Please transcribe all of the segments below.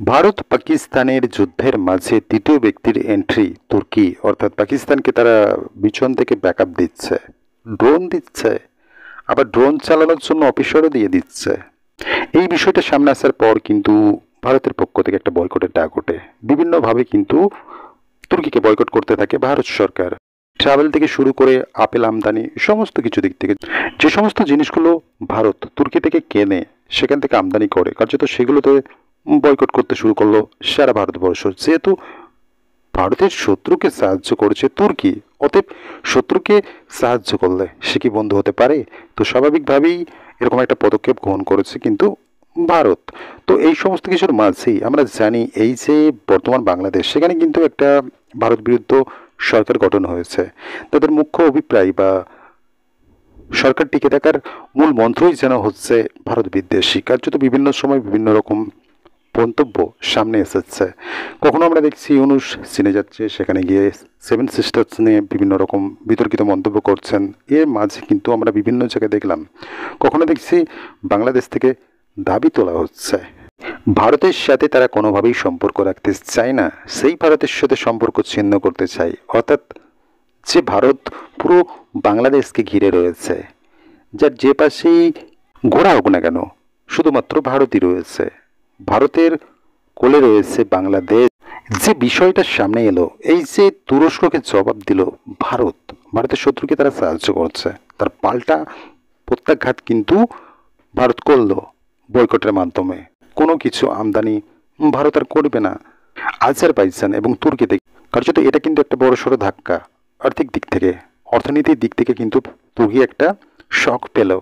ভারত পাকিস্তানের যুদ্ধের মাঝে তৃতীয় ব্যক্তির এন্ট্রি তুর্কি, অর্থাৎ পাকিস্তানকে তারা পিছন থেকে ব্যাকআপ দিচ্ছে, ড্রোন দিচ্ছে, আবার ড্রোন চালানোর জন্য অফিসারও দিয়ে দিচ্ছে। এই বিষয়টা সামনে আসার পর কিন্তু ভারতের পক্ষ থেকে একটা বয়কটের ডাক ওঠে। বিভিন্নভাবে কিন্তু তুর্কিকে বয়কট করতে থাকে ভারত সরকার। ট্রাভেল থেকে শুরু করে আপেল আমদানি সমস্ত কিছু দিক থেকে যে সমস্ত জিনিসগুলো ভারত তুর্কি থেকে কেনে, সেখান থেকে আমদানি করে, কার্যত সেগুলোতে বয়কট করতে শুরু করলো সারা ভারতবর্ষ। যেহেতু ভারতের শত্রুকে সাহায্য করেছে তুর্কি, অতএব শত্রুকে সাহায্য করলে সে কি বন্ধু হতে পারে? তো স্বাভাবিকভাবেই এরকম একটা পদক্ষেপ গ্রহণ করেছে কিন্তু ভারত। তো এই সমস্ত কিছুর মাঝেই আমরা জানি এই যে বর্তমান বাংলাদেশ, সেখানে কিন্তু একটা ভারত বিরুদ্ধ সরকার গঠন হয়েছে। তাদের মুখ্য অভিপ্রায় বা সরকার টিকে থাকার মূল মন্ত্রই যেন হচ্ছে ভারত বিদ্বেষী। কার্যত বিভিন্ন সময় বিভিন্ন রকম মন্তব্য সামনে এসেছে। কখনো আমরা দেখছি ইউনূস চীনে যাচ্ছে, সেখানে গিয়ে সেভেন সিস্টার্স নিয়ে বিভিন্ন রকম বিতর্কিত মন্তব্য করছেন। এর মাঝে কিন্তু আমরা বিভিন্ন জায়গায় দেখলাম, কখনো দেখছি বাংলাদেশ থেকে দাবি তোলা হচ্ছে ভারতের সাথে তারা কোনোভাবেই সম্পর্ক রাখতে চায় না, সেই ভারতের সাথে সম্পর্ক ছিন্ন করতে চায়। অর্থাৎ যে ভারত পুরো বাংলাদেশকে ঘিরে রয়েছে, যার যে পাশেই ঘোরা হোক না কেন শুধুমাত্র ভারতই রয়েছে, ভারতের কোলে রয়েছে বাংলাদেশ। যে বিষয়টা সামনে এলো, এই যে তুরস্ককে জবাব দিল ভারত, ভারতের শত্রুকে তারা সাহায্য করছে, তার পাল্টা প্রত্যাঘাত কিন্তু ভারত করলো বয়কটের মাধ্যমে। কোনো কিছু আমদানি ভারত আর করবে না আজারবাইজান এবং তুর্কি থেকে। কার্যত এটা কিন্তু একটা বড়সড় ধাক্কা আর্থিক দিক থেকে, অর্থনীতির দিক থেকে কিন্তু তুর্কি একটা শক পেল।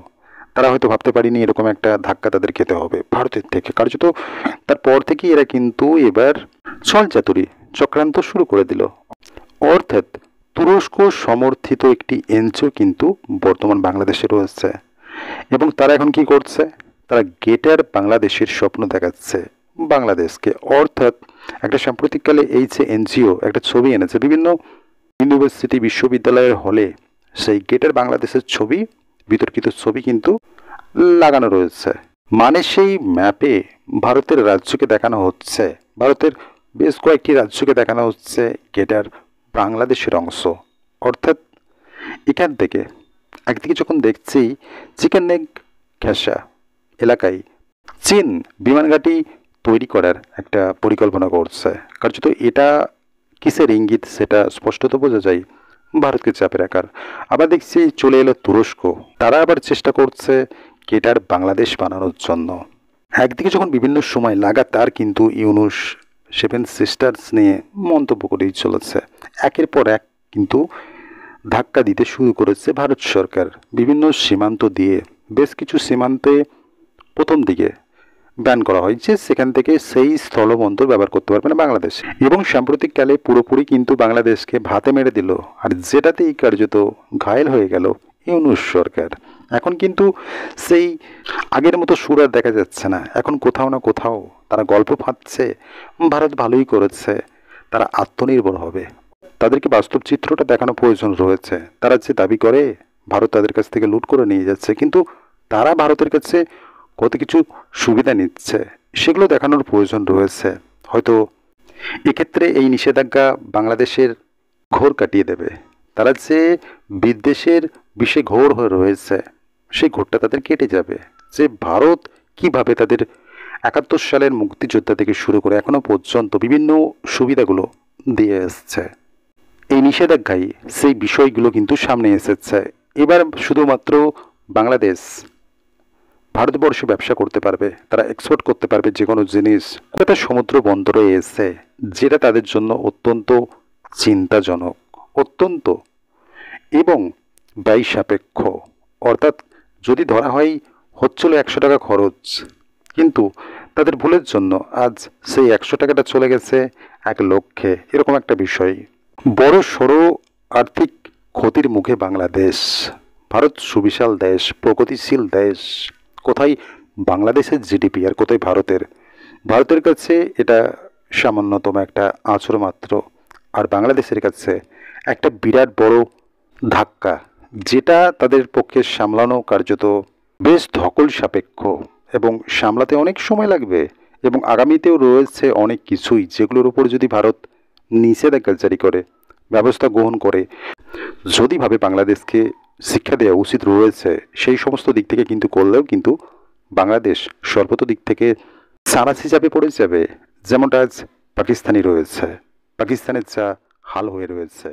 তারা হয়তো ভাবতে পারেনি এরকম একটা ধাক্কা তাদের খেতে হবে ভারতের থেকে। কার্যত তারপর থেকেই এরা কিন্তু এবার ছলচাতুরি চক্রান্ত শুরু করে দিল। অর্থাৎ তুরস্ক সমর্থিত একটি এনজিও কিন্তু বর্তমান বাংলাদেশে রয়েছে এবং তারা এখন কি করছে? তারা গেটার বাংলাদেশের স্বপ্ন দেখাচ্ছে বাংলাদেশকে। অর্থাৎ একটা সাম্প্রতিককালে এই যে এনজিও একটা ছবি এনেছে বিভিন্ন ইউনিভার্সিটি বিশ্ববিদ্যালয়ের হলে, সেই গেটার বাংলাদেশের ছবি, বিতর্কিত ছবি কিন্তু লাগানো রয়েছে। মানে সেই ম্যাপে ভারতের রাজ্যকে দেখানো হচ্ছে, ভারতের বেশ কয়েকটি রাজ্যকে দেখানো হচ্ছে গেটার বাংলাদেশের অংশ। অর্থাৎ এখান থেকে একদিকে যখন দেখছি চিকেন নেক ঘেঁষা এলাকায় চীন বিমান ঘাঁটি তৈরি করার একটা পরিকল্পনা করছে, কার্যত এটা কিসের ইঙ্গিত সেটা স্পষ্টত বোঝা যায় ভারতকে চাপে রাখার। আবার দেখছি চলে এলো তুরস্ক, তারা আবার চেষ্টা করছে গেটার বাংলাদেশ বানানোর জন্য। একদিকে যখন বিভিন্ন সময় লাগাতার কিন্তু ইউনূস সেভেন সিস্টার্স নিয়ে মন্তব্য করেই চলেছে, একের পর এক কিন্তু ধাক্কা দিতে শুরু করেছে ভারত সরকার বিভিন্ন সীমান্ত দিয়ে। বেশ কিছু সীমান্তে প্রথম দিকে ব্যান করা হয় যে সেখান থেকে সেই স্থলবন্দর ব্যবহার করতে পারবে না বাংলাদেশ, এবং সাম্প্রতিককালে পুরোপুরি কিন্তু বাংলাদেশকে ভাতে মেরে দিল, আর যেটাতেই কার্যত ঘায়েল হয়ে গেল ইউনূস সরকার। এখন কিন্তু সেই আগের মতো সুর আর দেখা যাচ্ছে না। এখন কোথাও না কোথাও তারা গল্প ফাঁদছে ভারত ভালোই করেছে, তারা আত্মনির্ভর হবে। তাদেরকে বাস্তব চিত্রটা দেখানো প্রয়োজন রয়েছে। তারা যে দাবি করে ভারত তাদের কাছ থেকে লুট করে নিয়ে যাচ্ছে, কিন্তু তারা ভারতের কাছে কত কিছু সুবিধা নিচ্ছে সেগুলো দেখানোর প্রয়োজন রয়েছে। হয়তো এক্ষেত্রে এই নিষেধাজ্ঞা বাংলাদেশের ঘোর কাটিয়ে দেবে। তারা যে বিদ্বেষের বিষে ঘোর হয়ে রয়েছে সেই ঘোরটা তাদের কেটে যাবে। যে ভারত কিভাবে তাদের ৭১ সালের মুক্তিযোদ্ধা থেকে শুরু করে এখনো পর্যন্ত বিভিন্ন সুবিধাগুলো দিয়ে এসছে, এই নিষেধাজ্ঞায় সেই বিষয়গুলো কিন্তু সামনে এসেছে। এবার শুধুমাত্র বাংলাদেশ ভারতবর্ষে ব্যবসা করতে পারবে, তারা এক্সপোর্ট করতে পারবে যে কোনো জিনিস কলকাতা সমুদ্র বন্দরে এসে, যেটা তাদের জন্য অত্যন্ত চিন্তাজনক, অত্যন্ত এবং ব্যয় সাপেক্ষ। অর্থাৎ যদি ধরা হয় হচ্ছিল ১০০ টাকা খরচ, কিন্তু তাদের ভুলের জন্য আজ সেই ১০০ টাকাটা চলে গেছে ১ লক্ষে, এরকম একটা বিষয়। বড় সড়ো আর্থিক ক্ষতির মুখে বাংলাদেশ। ভারত সুবিশাল দেশ, প্রগতিশীল দেশ, কোথায় বাংলাদেশের জিডিপি আর কোথায় ভারতের। ভারতের কাছে এটা সামান্যতম একটা আঁচড় মাত্র, আর বাংলাদেশের কাছে একটা বিরাট বড় ধাক্কা, যেটা তাদের পক্ষে সামলানো কার্যত বেশ ধকল সাপেক্ষ এবং সামলাতে অনেক সময় লাগবে। এবং আগামীতেও রয়েছে অনেক কিছুই যেগুলোর উপর যদি ভারত নিষেধাজ্ঞা জারি করে, ব্যবস্থা গ্রহণ করে, যদি ভাবে বাংলাদেশকে শিক্ষা দেওয়া উচিত রয়েছে, সেই সমস্ত দিক থেকে কিন্তু করলেও কিন্তু বাংলাদেশ সর্বত দিক থেকে সারাস হিসাবে পড়ে যাবে, যেমনটা আজ পাকিস্তানি রয়েছে, পাকিস্তানের যা হাল হয়ে রয়েছে।